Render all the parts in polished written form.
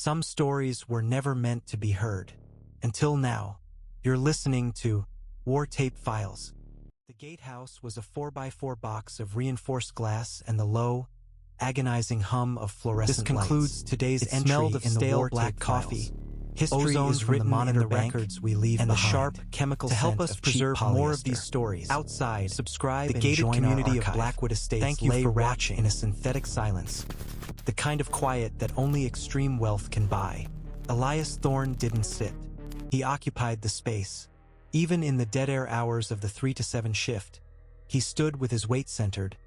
Some stories were never meant to be heard. Until now, you're listening to War Tape Files. The gatehouse was a 4x4 box of reinforced glass and the low, agonizing hum of fluorescent lights. This concludes today's entry smelled of in stale the War black coffee. History is written in the records we leave and behind. The sharp chemical to help us preserve more of these stories. Outside, subscribe the gated community of Blackwood Estates. Thank you for watching in a synthetic silence, the kind of quiet that only extreme wealth can buy. Elias Thorne didn't sit. He occupied the space. Even in the dead-air hours of the 3 to 7 shift, he stood with his weight centered,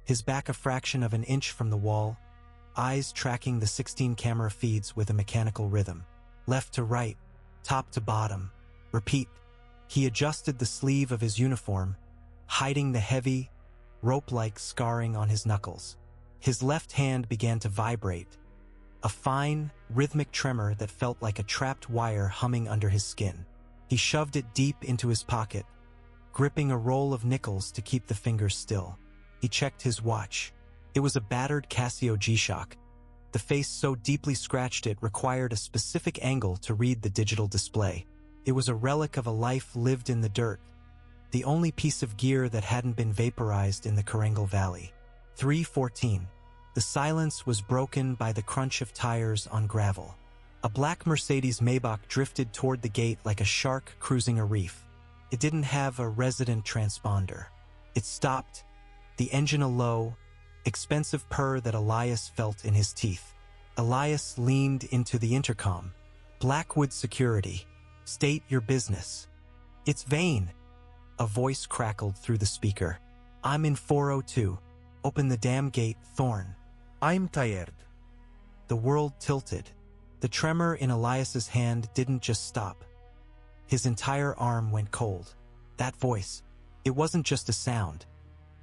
his back a fraction of an inch from the wall, eyes tracking the 16 camera feeds with a mechanical rhythm. Left to right, top to bottom. Repeat. He adjusted the sleeve of his uniform, hiding the heavy, rope-like scarring on his knuckles. His left hand began to vibrate, a fine, rhythmic tremor that felt like a trapped wire humming under his skin. He shoved it deep into his pocket, gripping a roll of nickels to keep the fingers still. He checked his watch. It was a battered Casio G-Shock. The face so deeply scratched it required a specific angle to read the digital display. It was a relic of a life lived in the dirt, the only piece of gear that hadn't been vaporized in the Karangal Valley. 3:14. The silence was broken by the crunch of tires on gravel. A black Mercedes Maybach drifted toward the gate like a shark cruising a reef. It didn't have a resident transponder. It stopped, the engine a low, expensive purr that Elias felt in his teeth. Elias leaned into the intercom. Blackwood Security. State your business. It's Vane. A voice crackled through the speaker. I'm in 402. Open the damn gate, Thorne. I'm tired. The world tilted. The tremor in Elias's hand didn't just stop. His entire arm went cold. That voice. It wasn't just a sound.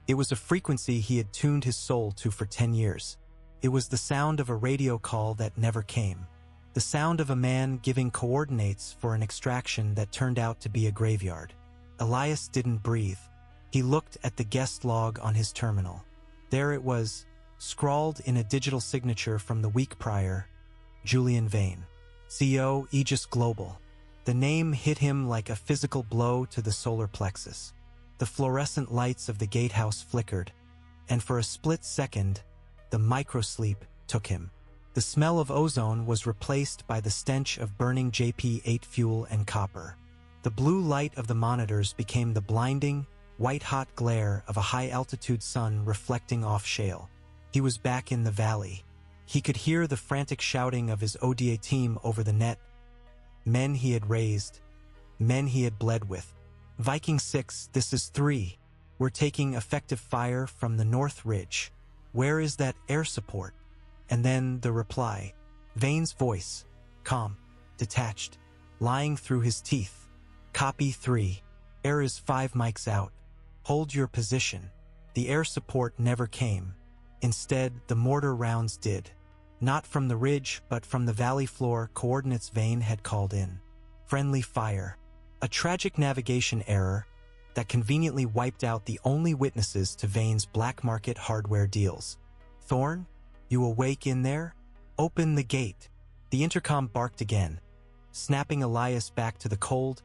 It was a frequency he had tuned his soul to for 10 years. It was the sound of a radio call that never came. The sound of a man giving coordinates for an extraction that turned out to be a graveyard. Elias didn't breathe. He looked at the guest log on his terminal. There it was, scrawled in a digital signature from the week prior, Julian Vane, CEO, Aegis Global. The name hit him like a physical blow to the solar plexus. The fluorescent lights of the gatehouse flickered, and for a split second, the microsleep took him. The smell of ozone was replaced by the stench of burning JP-8 fuel and copper. The blue light of the monitors became the blinding, white-hot glare of a high-altitude sun reflecting off shale. He was back in the valley. He could hear the frantic shouting of his ODA team over the net. Men he had raised, men he had bled with. Viking 6, this is 3. We're taking effective fire from the North Ridge. Where is that air support? And then the reply. Vane's voice, calm, detached, lying through his teeth. Copy 3. Air is 5 mics out. Hold your position. The air support never came. Instead, the mortar rounds did. Not from the ridge, but from the valley floor coordinates Vane had called in. Friendly fire. A tragic navigation error that conveniently wiped out the only witnesses to Vane's black market hardware deals. Thorne, you awake in there? Open the gate. The intercom barked again, snapping Elias back to the cold,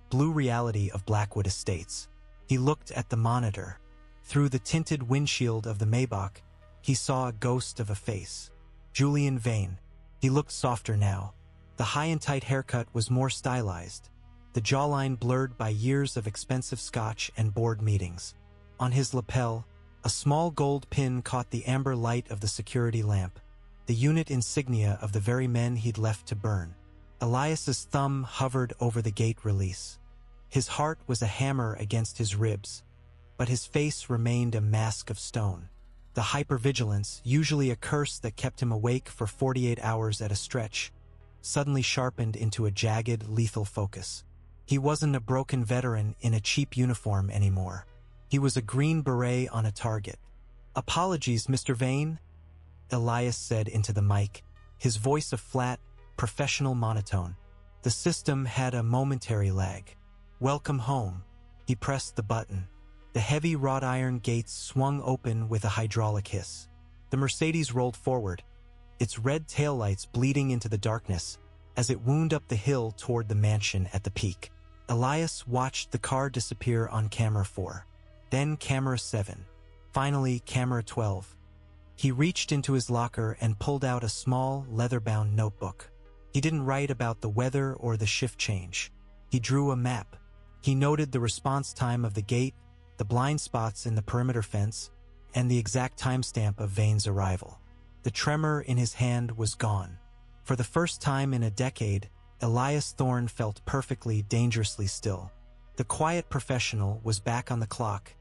blue reality of Blackwood Estates. He looked at the monitor. Through the tinted windshield of the Maybach, he saw a ghost of a face. Julian Vane. He looked softer now. The high and tight haircut was more stylized, the jawline blurred by years of expensive scotch and board meetings. On his lapel, a small gold pin caught the amber light of the security lamp, the unit insignia of the very men he'd left to burn. Elias's thumb hovered over the gate release. His heart was a hammer against his ribs, but his face remained a mask of stone. The hypervigilance, usually a curse that kept him awake for 48 hours at a stretch, suddenly sharpened into a jagged, lethal focus. He wasn't a broken veteran in a cheap uniform anymore. He was a green beret on a target. Apologies, Mr. Vane, Elias said into the mic, his voice a flat, professional monotone. The system had a momentary lag. Welcome home. He pressed the button. The heavy wrought iron gates swung open with a hydraulic hiss. The Mercedes rolled forward, its red taillights bleeding into the darkness as it wound up the hill toward the mansion at the peak. Elias watched the car disappear on camera 4, then camera 7, finally camera 12. He reached into his locker and pulled out a small, leather-bound notebook. He didn't write about the weather or the shift change. He drew a map. He noted the response time of the gate, the blind spots in the perimeter fence, and the exact timestamp of Vane's arrival. The tremor in his hand was gone. For the first time in a decade, Elias Thorne felt perfectly, dangerously still. The quiet professional was back on the clock,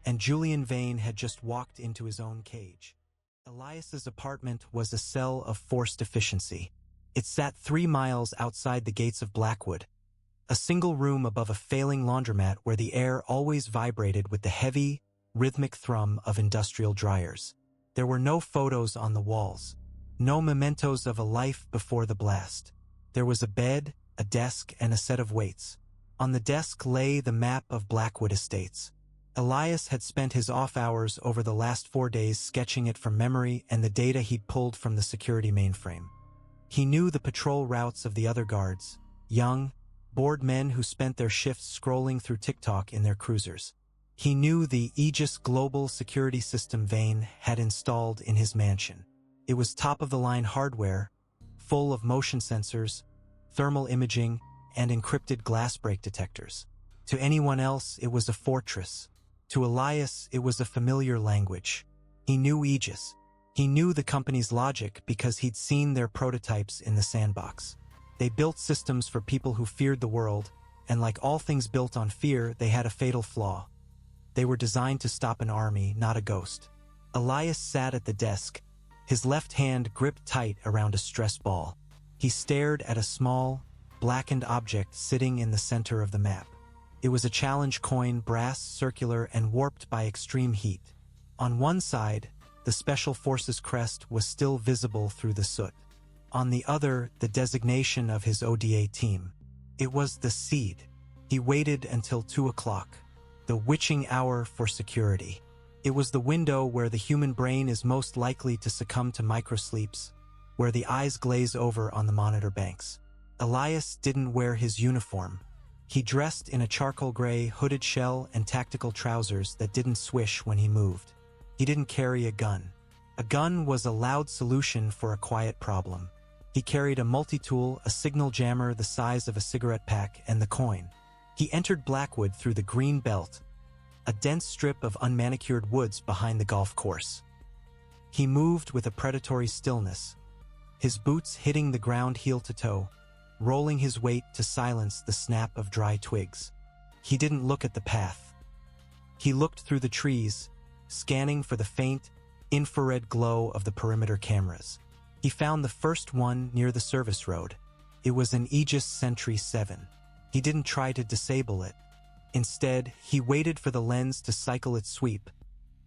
and Julian Vane had just walked into his own cage. Elias's apartment was a cell of forced efficiency. It sat 3 miles outside the gates of Blackwood, a single room above a failing laundromat where the air always vibrated with the heavy, rhythmic thrum of industrial dryers. There were no photos on the walls, no mementos of a life before the blast. There was a bed, a desk, and a set of weights. On the desk lay the map of Blackwood Estates. Elias had spent his off hours over the last 4 days sketching it from memory and the data he'd pulled from the security mainframe. He knew the patrol routes of the other guards, young, bored men who spent their shifts scrolling through TikTok in their cruisers. He knew the Aegis global security system Vane had installed in his mansion. It was top-of-the-line hardware, full of motion sensors, thermal imaging, and encrypted glass break detectors. To anyone else, it was a fortress. To Elias, it was a familiar language. He knew Aegis. He knew the company's logic because he'd seen their prototypes in the sandbox. They built systems for people who feared the world, and like all things built on fear, they had a fatal flaw. They were designed to stop an army, not a ghost. Elias sat at the desk, his left hand gripped tight around a stress ball. He stared at a small, blackened object sitting in the center of the map. It was a challenge coin, brass, circular, and warped by extreme heat. On one side, the Special Forces crest was still visible through the soot. On the other, the designation of his ODA team. It was the seed. He waited until 2 o'clock, the witching hour for security. It was the window where the human brain is most likely to succumb to microsleeps, where the eyes glaze over on the monitor banks. Elias didn't wear his uniform. He dressed in a charcoal gray hooded shell and tactical trousers that didn't swish when he moved. He didn't carry a gun. A gun was a loud solution for a quiet problem. He carried a multi-tool, a signal jammer the size of a cigarette pack, and the coin. He entered Blackwood through the Green Belt, a dense strip of unmanicured woods behind the golf course. He moved with a predatory stillness, his boots hitting the ground heel to toe, rolling his weight to silence the snap of dry twigs. He didn't look at the path. He looked through the trees, scanning for the faint, infrared glow of the perimeter cameras. He found the first one near the service road. It was an Aegis Sentry 7. He didn't try to disable it. Instead, he waited for the lens to cycle its sweep,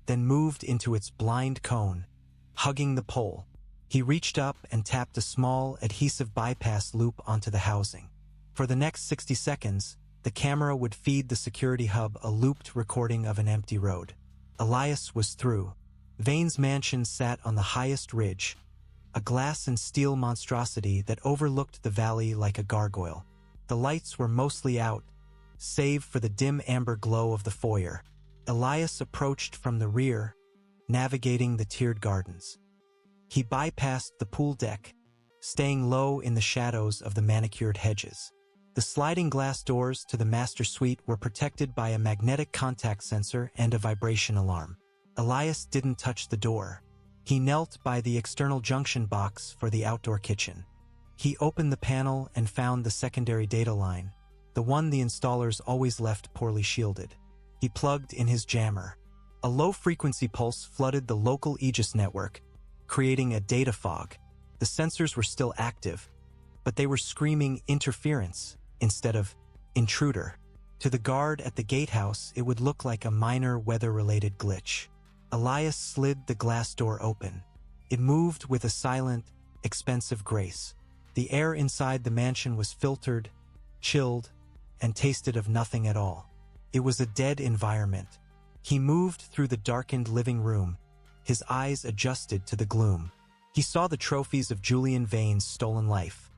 then moved into its blind cone, hugging the pole. He reached up and tapped a small, adhesive bypass loop onto the housing. For the next 60 seconds, the camera would feed the security hub a looped recording of an empty road. Elias was through. Vane's mansion sat on the highest ridge, a glass and steel monstrosity that overlooked the valley like a gargoyle. The lights were mostly out, save for the dim amber glow of the foyer. Elias approached from the rear, navigating the tiered gardens. He bypassed the pool deck, staying low in the shadows of the manicured hedges. The sliding glass doors to the master suite were protected by a magnetic contact sensor and a vibration alarm. Elias didn't touch the door. He knelt by the external junction box for the outdoor kitchen. He opened the panel and found the secondary data line, the one the installers always left poorly shielded. He plugged in his jammer. A low-frequency pulse flooded the local Aegis network, creating a data fog. The sensors were still active, but they were screaming interference instead of intruder. To the guard at the gatehouse, it would look like a minor weather-related glitch. Elias slid the glass door open. It moved with a silent, expensive grace. The air inside the mansion was filtered, chilled, and tasted of nothing at all. It was a dead environment. He moved through the darkened living room, his eyes adjusted to the gloom. He saw the trophies of Julian Vane's stolen life: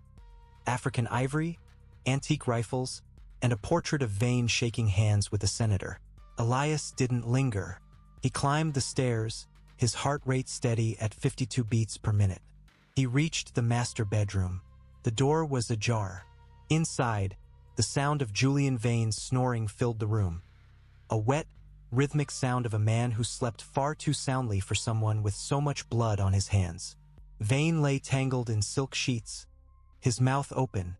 African ivory, antique rifles, and a portrait of Vane shaking hands with a senator. Elias didn't linger. He climbed the stairs, his heart rate steady at 52 beats per minute. He reached the master bedroom. The door was ajar. Inside, the sound of Julian Vane's snoring filled the room. A wet, rhythmic sound of a man who slept far too soundly for someone with so much blood on his hands. Vane lay tangled in silk sheets, his mouth open,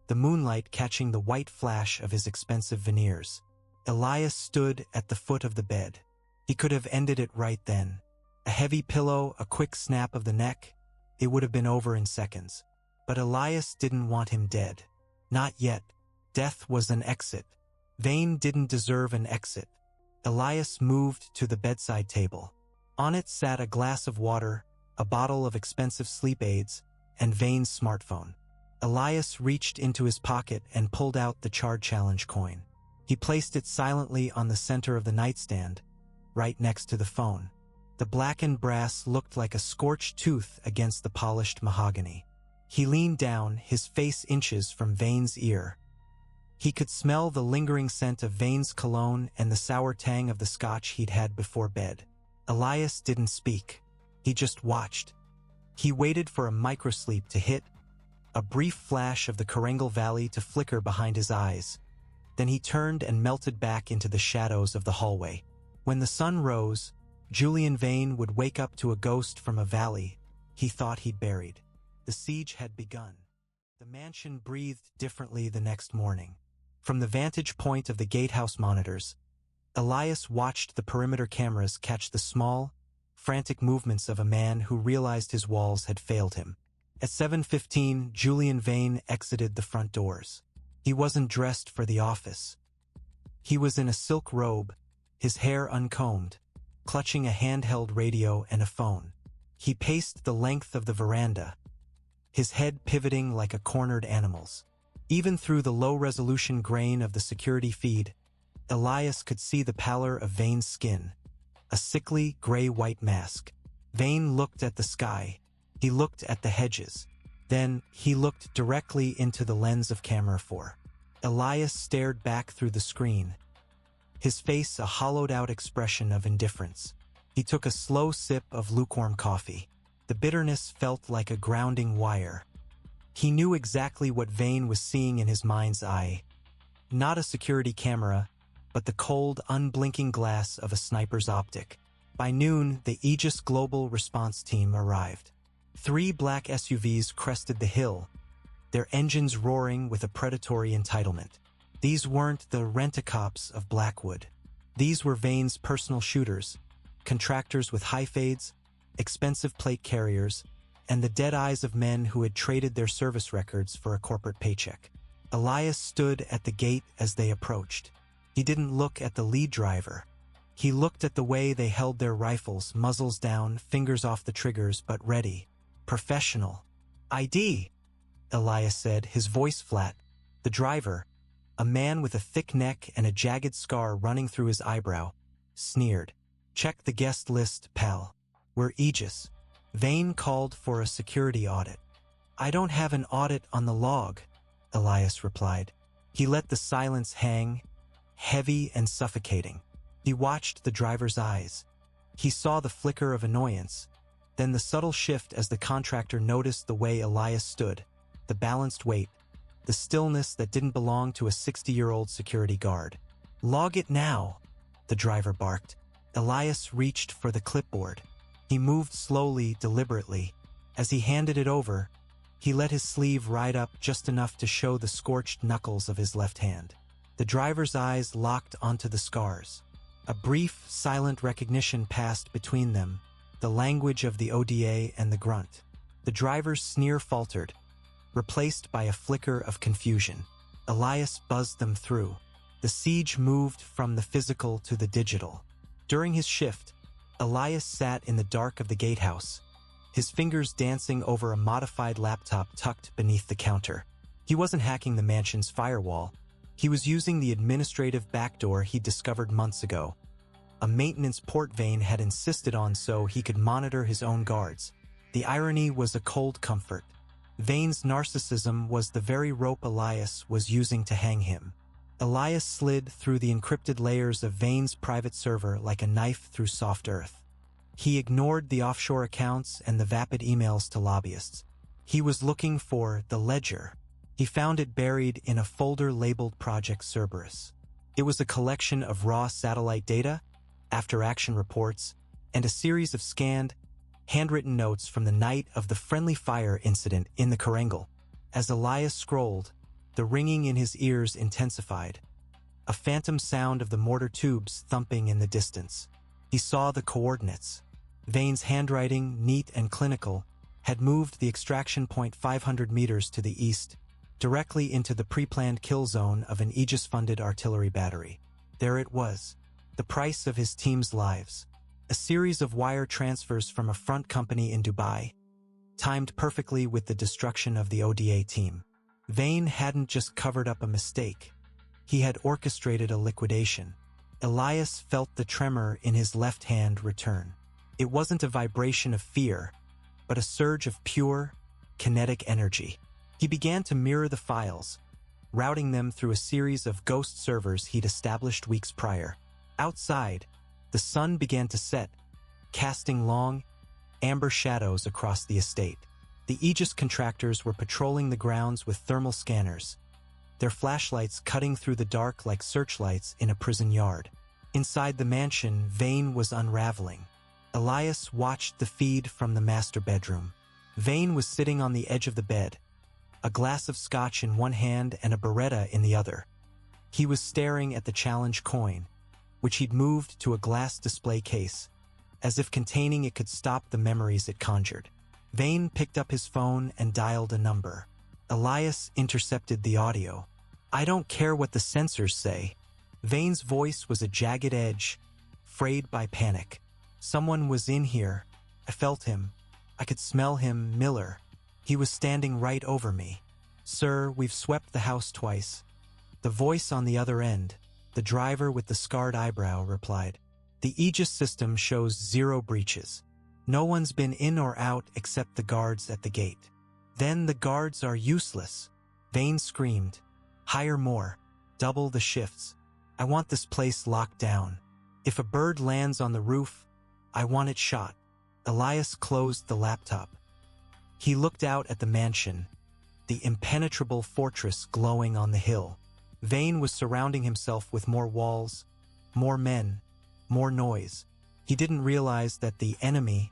the moonlight catching the white flash of his expensive veneers. Elias stood at the foot of the bed. He could have ended it right then. A heavy pillow, a quick snap of the neck, it would have been over in seconds. But Elias didn't want him dead. Not yet. Death was an exit. Vane didn't deserve an exit. Elias moved to the bedside table. On it sat a glass of water, a bottle of expensive sleep aids, and Vane's smartphone. Elias reached into his pocket and pulled out the charred challenge coin. He placed it silently on the center of the nightstand, right next to the phone. The blackened brass looked like a scorched tooth against the polished mahogany. He leaned down, his face inches from Vane's ear. He could smell the lingering scent of Vane's cologne and the sour tang of the scotch he'd had before bed. Elias didn't speak. He just watched. He waited for a microsleep to hit, a brief flash of the Karengal Valley to flicker behind his eyes. Then he turned and melted back into the shadows of the hallway. When the sun rose, Julian Vane would wake up to a ghost from a valley he thought he'd buried. The siege had begun. The mansion breathed differently the next morning. From the vantage point of the gatehouse monitors, Elias watched the perimeter cameras catch the small, frantic movements of a man who realized his walls had failed him. At 7:15, Julian Vane exited the front doors. He wasn't dressed for the office. He was in a silk robe, his hair uncombed, clutching a handheld radio and a phone. He paced the length of the veranda, his head pivoting like a cornered animal's. Even through the low-resolution grain of the security feed, Elias could see the pallor of Vane's skin, a sickly, gray-white mask. Vane looked at the sky. He looked at the hedges. Then, he looked directly into the lens of camera 4. Elias stared back through the screen, his face a hollowed-out expression of indifference. He took a slow sip of lukewarm coffee. The bitterness felt like a grounding wire. He knew exactly what Vane was seeing in his mind's eye. Not a security camera, but the cold, unblinking glass of a sniper's optic. By noon, the Aegis Global Response Team arrived. 3 black SUVs crested the hill, their engines roaring with a predatory entitlement. These weren't the rent-a-cops of Blackwood. These were Vane's personal shooters, contractors with high fades, expensive plate carriers, and the dead eyes of men who had traded their service records for a corporate paycheck. Elias stood at the gate as they approached. He didn't look at the lead driver. He looked at the way they held their rifles, muzzles down, fingers off the triggers, but ready. Professional. ID, Elias said, his voice flat. The driver, a man with a thick neck and a jagged scar running through his eyebrow, sneered. Check the guest list, pal. We're Aegis. Vane called for a security audit. I don't have an audit on the log, Elias replied. He let the silence hang, heavy and suffocating. He watched the driver's eyes. He saw the flicker of annoyance, then the subtle shift as the contractor noticed the way Elias stood, the balanced weight, the stillness that didn't belong to a 60-year-old security guard. Log it now, the driver barked. Elias reached for the clipboard. He moved slowly, deliberately. As he handed it over, he let his sleeve ride up just enough to show the scorched knuckles of his left hand. The driver's eyes locked onto the scars. A brief, silent recognition passed between them, the language of the ODA and the grunt. The driver's sneer faltered, replaced by a flicker of confusion. Elias buzzed them through. The siege moved from the physical to the digital. During his shift, Elias sat in the dark of the gatehouse, his fingers dancing over a modified laptop tucked beneath the counter. He wasn't hacking the mansion's firewall. He was using the administrative backdoor he'd discovered months ago, a maintenance port Vane had insisted on so he could monitor his own guards. The irony was a cold comfort. Vane's narcissism was the very rope Elias was using to hang him. Elias slid through the encrypted layers of Vane's private server like a knife through soft earth. He ignored the offshore accounts and the vapid emails to lobbyists. He was looking for the ledger. He found it buried in a folder labeled Project Cerberus. It was a collection of raw satellite data, after-action reports, and a series of scanned, handwritten notes from the night of the friendly fire incident in the Korangal. As Elias scrolled, the ringing in his ears intensified. A phantom sound of the mortar tubes thumping in the distance. He saw the coordinates. Vane's handwriting, neat and clinical, had moved the extraction point 500 meters to the east, directly into the pre-planned kill zone of an Aegis-funded artillery battery. There it was, the price of his team's lives. A series of wire transfers from a front company in Dubai, timed perfectly with the destruction of the ODA team. Vane hadn't just covered up a mistake. He had orchestrated a liquidation. Elias felt the tremor in his left hand return. It wasn't a vibration of fear, but a surge of pure, kinetic energy. He began to mirror the files, routing them through a series of ghost servers he'd established weeks prior. Outside, the sun began to set, casting long, amber shadows across the estate. The Aegis contractors were patrolling the grounds with thermal scanners, their flashlights cutting through the dark like searchlights in a prison yard. Inside the mansion, Vane was unraveling. Elias watched the feed from the master bedroom. Vane was sitting on the edge of the bed, a glass of scotch in one hand and a beretta in the other. He was staring at the challenge coin, which he'd moved to a glass display case, as if containing it could stop the memories it conjured. Vane picked up his phone and dialed a number. Elias intercepted the audio. "I don't care what the sensors say." Vane's voice was a jagged edge, frayed by panic. "Someone was in here. I felt him. I could smell him, Miller. He was standing right over me." "Sir, we've swept the house twice." The voice on the other end, the driver with the scarred eyebrow, replied. "The Aegis system shows 0 breaches. No one's been in or out except the guards at the gate." "Then the guards are useless," Vane screamed. "Hire more. Double the shifts. I want this place locked down. If a bird lands on the roof, I want it shot." Elias closed the laptop. He looked out at the mansion, the impenetrable fortress glowing on the hill. Vane was surrounding himself with more walls, more men, more noise. He didn't realize that the enemy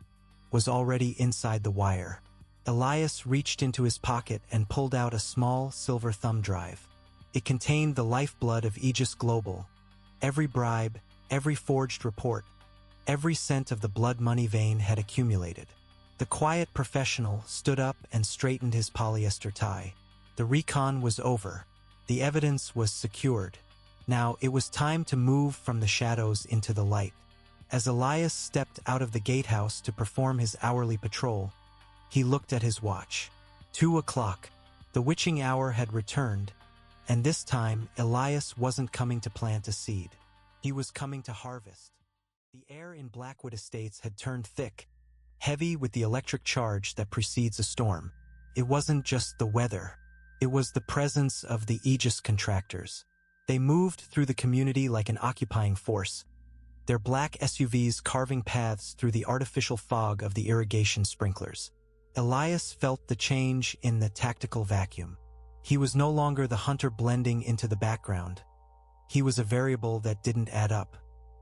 was already inside the wire. Elias reached into his pocket and pulled out a small silver thumb drive. It contained the lifeblood of Aegis Global. Every bribe, every forged report, every cent of the blood money Vane had accumulated. The quiet professional stood up and straightened his polyester tie. The recon was over. The evidence was secured. Now it was time to move from the shadows into the light. As Elias stepped out of the gatehouse to perform his hourly patrol, he looked at his watch. 2 o'clock. The witching hour had returned, and this time Elias wasn't coming to plant a seed. He was coming to harvest. The air in Blackwood Estates had turned thick, heavy with the electric charge that precedes a storm. It wasn't just the weather. It was the presence of the Aegis contractors. They moved through the community like an occupying force, their black SUVs carving paths through the artificial fog of the irrigation sprinklers. Elias felt the change in the tactical vacuum. He was no longer the hunter blending into the background. He was a variable that didn't add up.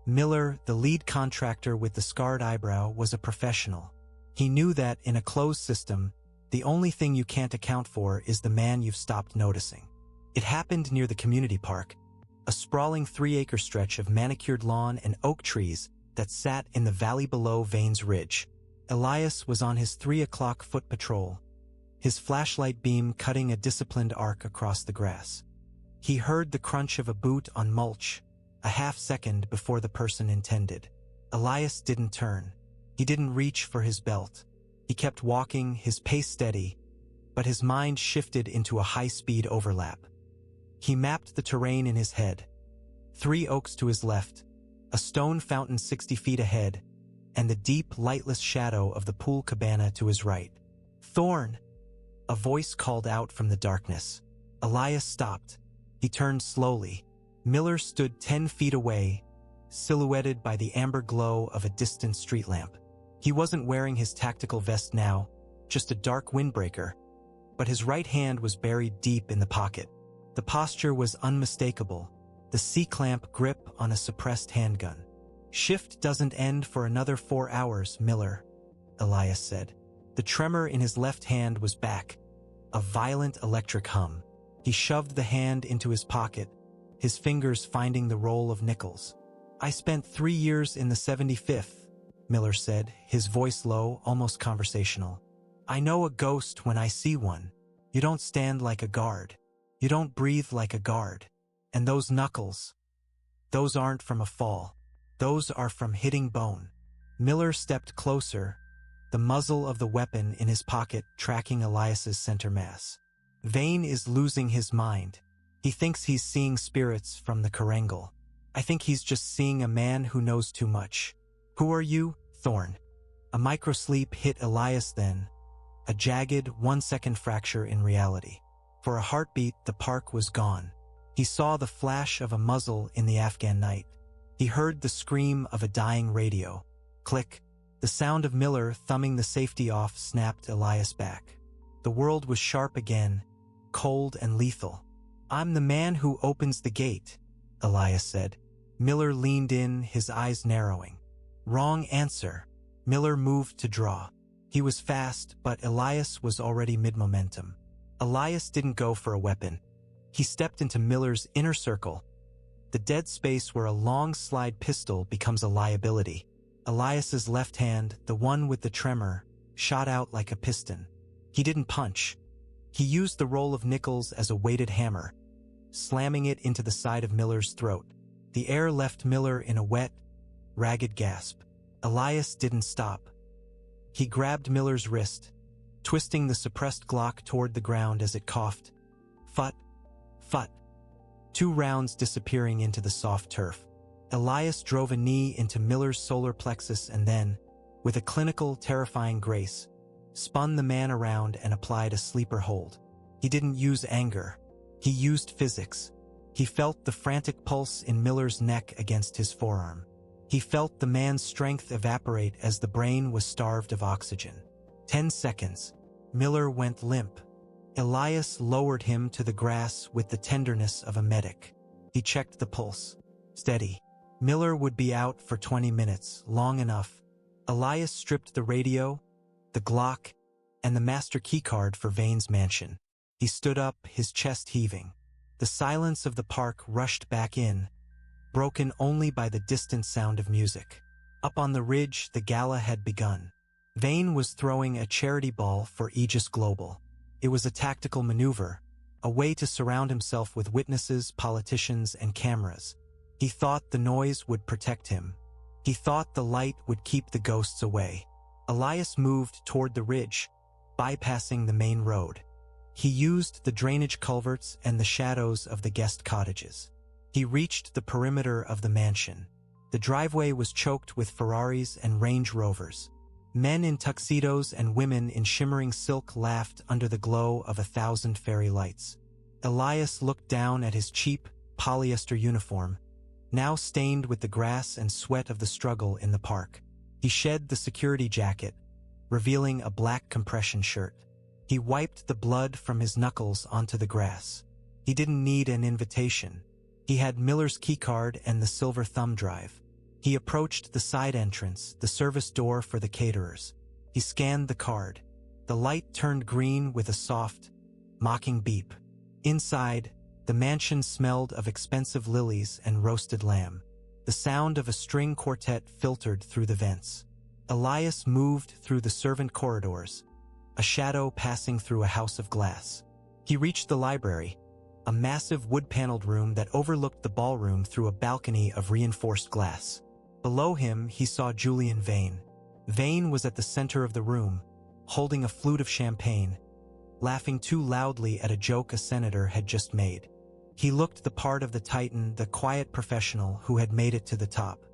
Miller, the lead contractor with the scarred eyebrow, was a professional. He knew that in a closed system, the only thing you can't account for is the man you've stopped noticing. It happened near the community park, a sprawling 3-acre stretch of manicured lawn and oak trees that sat in the valley below Vane's Ridge. Elias was on his 3 o'clock foot patrol, his flashlight beam cutting a disciplined arc across the grass. He heard the crunch of a boot on mulch, a half-second before the person intended. Elias didn't turn. He didn't reach for his belt. He kept walking, his pace steady, but his mind shifted into a high-speed overlap. He mapped the terrain in his head. 3 oaks to his left, a stone fountain 60 feet ahead, and the deep, lightless shadow of the pool cabana to his right. "Thorn!" A voice called out from the darkness. Elias stopped. He turned slowly. Miller stood 10 feet away, silhouetted by the amber glow of a distant street lamp. He wasn't wearing his tactical vest now, just a dark windbreaker, but his right hand was buried deep in the pocket. The posture was unmistakable, the C-clamp grip on a suppressed handgun. "Shift doesn't end for another 4 hours, Miller," Elias said. The tremor in his left hand was back, a violent electric hum. He shoved the hand into his pocket, his fingers finding the roll of nickels. "I spent 3 years in the 75th, Miller said, his voice low, almost conversational. "I know a ghost when I see one. You don't stand like a guard. You don't breathe like a guard. And those knuckles, those aren't from a fall. Those are from hitting bone." Miller stepped closer, the muzzle of the weapon in his pocket tracking Elias's center mass. "Vane is losing his mind. He thinks he's seeing spirits from the Karangal. I think he's just seeing a man who knows too much." "Who are you, Thorn?" A microsleep hit Elias then, a jagged 1-second fracture in reality. For a heartbeat, the park was gone. He saw the flash of a muzzle in the Afghan night. He heard the scream of a dying radio. Click. The sound of Miller thumbing the safety off snapped Elias back. The world was sharp again, cold and lethal. "I'm the man who opens the gate," Elias said. Miller leaned in, his eyes narrowing. "Wrong answer." Miller moved to draw. He was fast, but Elias was already mid-momentum. Elias didn't go for a weapon. He stepped into Miller's inner circle, the dead space where a long slide pistol becomes a liability. Elias's left hand, the one with the tremor, shot out like a piston. He didn't punch. He used the roll of nickels as a weighted hammer, slamming it into the side of Miller's throat. The air left Miller in a wet, ragged gasp. Elias didn't stop. He grabbed Miller's wrist, twisting the suppressed Glock toward the ground as it coughed. Phut, phut. 2 rounds disappearing into the soft turf. Elias drove a knee into Miller's solar plexus and then, with a clinical, terrifying grace, spun the man around and applied a sleeper hold. He didn't use anger. He used physics. He felt the frantic pulse in Miller's neck against his forearm. He felt the man's strength evaporate as the brain was starved of oxygen. 10 seconds. Miller went limp. Elias lowered him to the grass with the tenderness of a medic. He checked the pulse. Steady. Miller would be out for 20 minutes, long enough. Elias stripped the radio, the Glock, and the master keycard for Vane's mansion. He stood up, his chest heaving. The silence of the park rushed back in, broken only by the distant sound of music. Up on the ridge, the gala had begun. Vane was throwing a charity ball for Aegis Global. It was a tactical maneuver, a way to surround himself with witnesses, politicians, and cameras. He thought the noise would protect him. He thought the light would keep the ghosts away. Elias moved toward the ridge, bypassing the main road. He used the drainage culverts and the shadows of the guest cottages. He reached the perimeter of the mansion. The driveway was choked with Ferraris and Range Rovers. Men in tuxedos and women in shimmering silk laughed under the glow of 1,000 fairy lights. Elias looked down at his cheap, polyester uniform, now stained with the grass and sweat of the struggle in the park. He shed the security jacket, revealing a black compression shirt. He wiped the blood from his knuckles onto the grass. He didn't need an invitation. He had Miller's keycard and the silver thumb drive. He approached the side entrance, the service door for the caterers. He scanned the card. The light turned green with a soft, mocking beep. Inside, the mansion smelled of expensive lilies and roasted lamb. The sound of a string quartet filtered through the vents. Elias moved through the servant corridors, a shadow passing through a house of glass. He reached the library, a massive wood-paneled room that overlooked the ballroom through a balcony of reinforced glass. Below him, he saw Julian Vane. Vane was at the center of the room, holding a flute of champagne, laughing too loudly at a joke a senator had just made. He looked the part of the titan, the quiet professional who had made it to the top.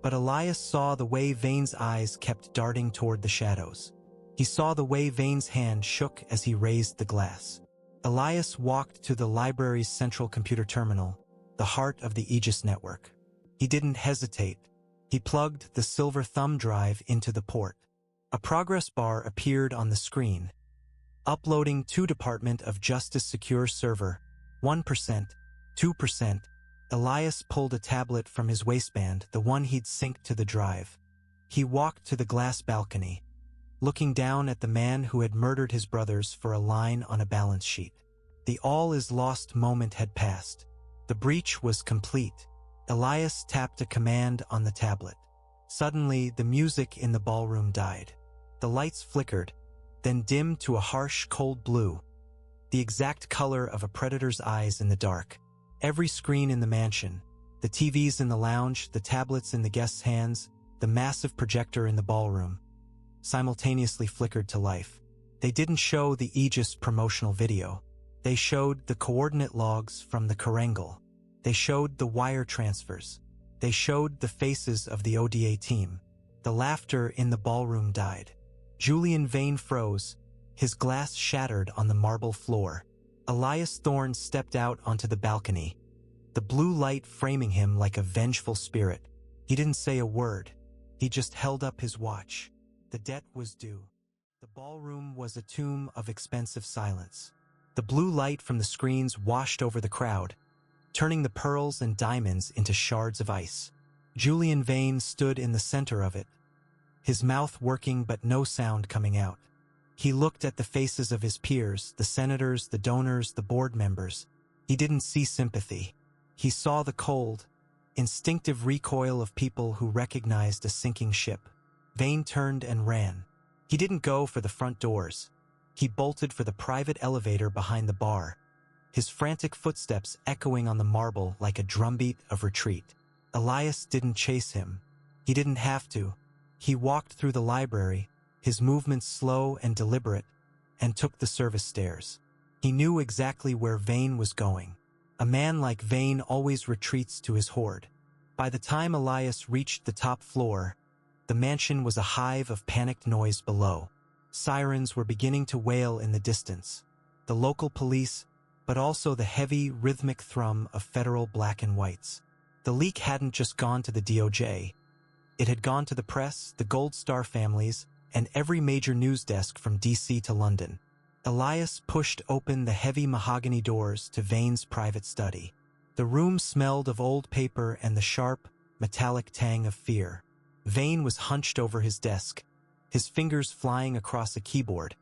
But Elias saw the way Vane's eyes kept darting toward the shadows. He saw the way Vane's hand shook as he raised the glass. Elias walked to the library's central computer terminal, the heart of the Aegis network. He didn't hesitate. He plugged the silver thumb drive into the port. A progress bar appeared on the screen. Uploading to Department of Justice Secure Server, 1%, 2%. Elias pulled a tablet from his waistband, the one he'd synced to the drive. He walked to the glass balcony, looking down at the man who had murdered his brothers for a line on a balance sheet. The all-is-lost moment had passed. The breach was complete. Elias tapped a command on the tablet. Suddenly, the music in the ballroom died. The lights flickered, then dimmed to a harsh, cold blue, the exact color of a predator's eyes in the dark. Every screen in the mansion, the TVs in the lounge, the tablets in the guests' hands, the massive projector in the ballroom, simultaneously flickered to life. They didn't show the Aegis promotional video. They showed the coordinate logs from the Karangal. They showed the wire transfers. They showed the faces of the ODA team. The laughter in the ballroom died. Julian Vane froze, his glass shattered on the marble floor. Elias Thorne stepped out onto the balcony, the blue light framing him like a vengeful spirit. He didn't say a word. He just held up his watch. The debt was due. The ballroom was a tomb of expensive silence. The blue light from the screens washed over the crowd, turning the pearls and diamonds into shards of ice. Julian Vane stood in the center of it, his mouth working but no sound coming out. He looked at the faces of his peers, the senators, the donors, the board members. He didn't see sympathy. He saw the cold, instinctive recoil of people who recognized a sinking ship. Vane turned and ran. He didn't go for the front doors. He bolted for the private elevator behind the bar, his frantic footsteps echoing on the marble like a drumbeat of retreat. Elias didn't chase him. He didn't have to. He walked through the library, his movements slow and deliberate, and took the service stairs. He knew exactly where Vane was going. A man like Vane always retreats to his hoard. By the time Elias reached the top floor, the mansion was a hive of panicked noise below. Sirens were beginning to wail in the distance. The local police, but also the heavy, rhythmic thrum of federal black and whites. The leak hadn't just gone to the DOJ. It had gone to the press, the Gold Star families, and every major news desk from DC to London. Elias pushed open the heavy mahogany doors to Vane's private study. The room smelled of old paper and the sharp, metallic tang of fear. Vane was hunched over his desk, his fingers flying across a keyboard,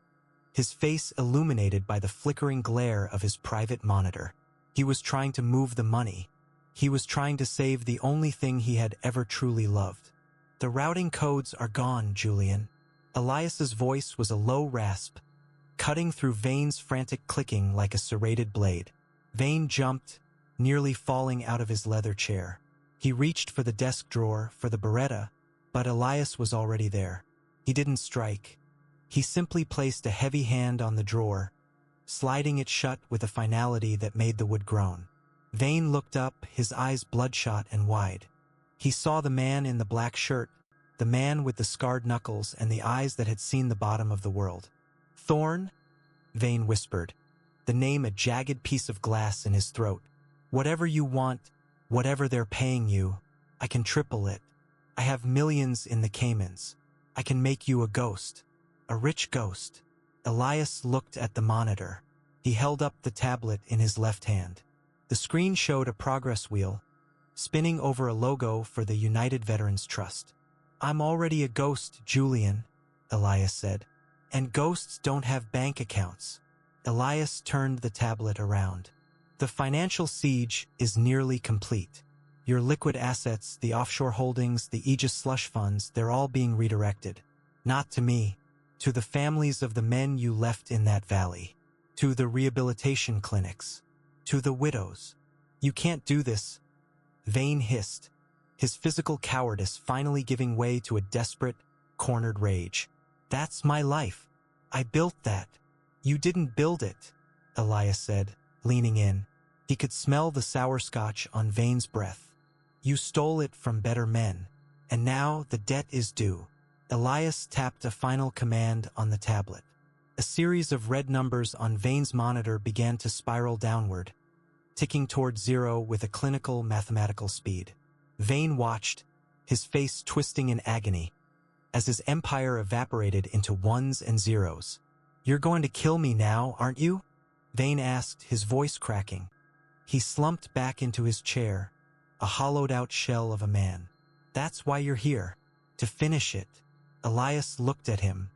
his face illuminated by the flickering glare of his private monitor. He was trying to move the money. He was trying to save the only thing he had ever truly loved. The routing codes are gone, Julian. Elias's voice was a low rasp, cutting through Vane's frantic clicking like a serrated blade. Vane jumped, nearly falling out of his leather chair. He reached for the desk drawer, for the beretta, but Elias was already there. He didn't strike. He simply placed a heavy hand on the drawer, sliding it shut with a finality that made the wood groan. Vane looked up, his eyes bloodshot and wide. He saw the man in the black shirt, the man with the scarred knuckles and the eyes that had seen the bottom of the world. Thorne? Vane whispered, the name a jagged piece of glass in his throat. Whatever you want, whatever they're paying you, I can triple it. I have millions in the Caymans. I can make you a ghost. A rich ghost. Elias looked at the monitor. He held up the tablet in his left hand. The screen showed a progress wheel, spinning over a logo for the United Veterans Trust. I'm already a ghost, Julian, Elias said. And ghosts don't have bank accounts. Elias turned the tablet around. The financial siege is nearly complete. Your liquid assets, the offshore holdings, the Aegis slush funds, they're all being redirected. Not to me. To the families of the men you left in that valley. To the rehabilitation clinics. To the widows. You can't do this. Vane hissed, his physical cowardice finally giving way to a desperate, cornered rage. That's my life. I built that. You didn't build it, Elias said, leaning in. He could smell the sour scotch on Vane's breath. You stole it from better men. And now the debt is due. Elias tapped a final command on the tablet. A series of red numbers on Vane's monitor began to spiral downward, ticking toward zero with a clinical mathematical speed. Vane watched, his face twisting in agony, as his empire evaporated into ones and zeros. "You're going to kill me now, aren't you?" Vane asked, his voice cracking. He slumped back into his chair, a hollowed-out shell of a man. "That's why you're here, to finish it." Elias looked at him.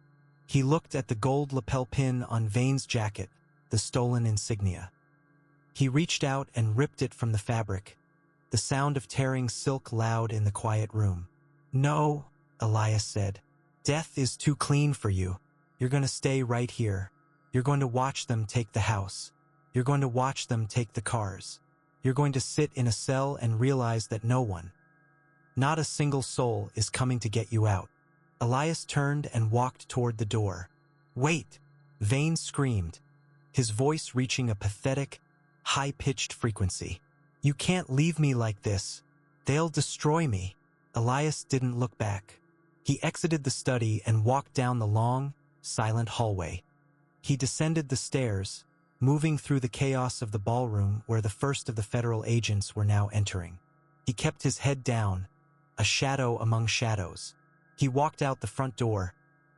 He looked at the gold lapel pin on Vane's jacket, the stolen insignia. He reached out and ripped it from the fabric, the sound of tearing silk loud in the quiet room. "No," Elias said. "Death is too clean for you. You're going to stay right here. You're going to watch them take the house. You're going to watch them take the cars. You're going to sit in a cell and realize that no one, not a single soul, is coming to get you out." Elias turned and walked toward the door. "Wait!" Vane screamed, his voice reaching a pathetic, high-pitched frequency. "You can't leave me like this. They'll destroy me." Elias didn't look back. He exited the study and walked down the long, silent hallway. He descended the stairs, moving through the chaos of the ballroom where the first of the federal agents were now entering. He kept his head down, a shadow among shadows. He walked out the front door,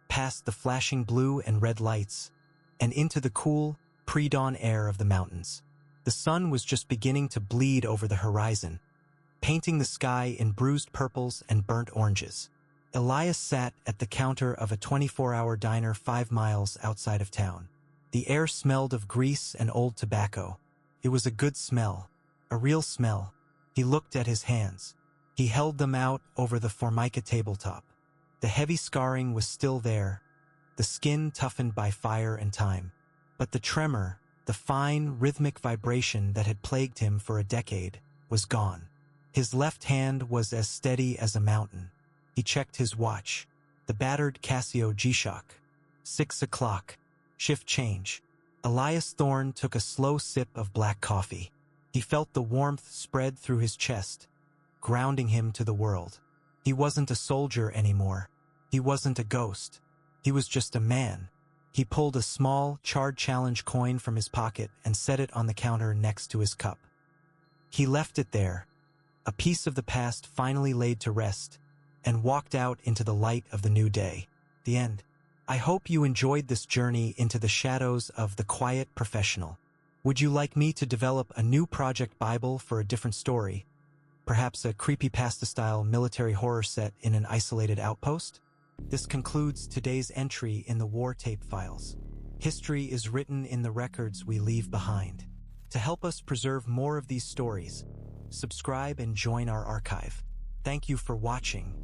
past the flashing blue and red lights, and into the cool, pre-dawn air of the mountains. The sun was just beginning to bleed over the horizon, painting the sky in bruised purples and burnt oranges. Elias sat at the counter of a 24-hour diner 5 miles outside of town. The air smelled of grease and old tobacco. It was a good smell, a real smell. He looked at his hands. He held them out over the formica tabletop. The heavy scarring was still there, the skin toughened by fire and time. But the tremor, the fine, rhythmic vibration that had plagued him for a decade, was gone. His left hand was as steady as a mountain. He checked his watch, the battered Casio G-Shock. 6 o'clock. Shift change. Elias Thorne took a slow sip of black coffee. He felt the warmth spread through his chest, grounding him to the world. He wasn't a soldier anymore. He wasn't a ghost. He was just a man. He pulled a small, charred challenge coin from his pocket and set it on the counter next to his cup. He left it there, a piece of the past finally laid to rest, and walked out into the light of the new day. The end. I hope you enjoyed this journey into the shadows of the quiet professional. Would you like me to develop a new project Bible for a different story? Perhaps a creepypasta-style military horror set in an isolated outpost? This concludes today's entry in the War Tape Files. History is written in the records we leave behind. To help us preserve more of these stories, subscribe and join our archive. Thank you for watching.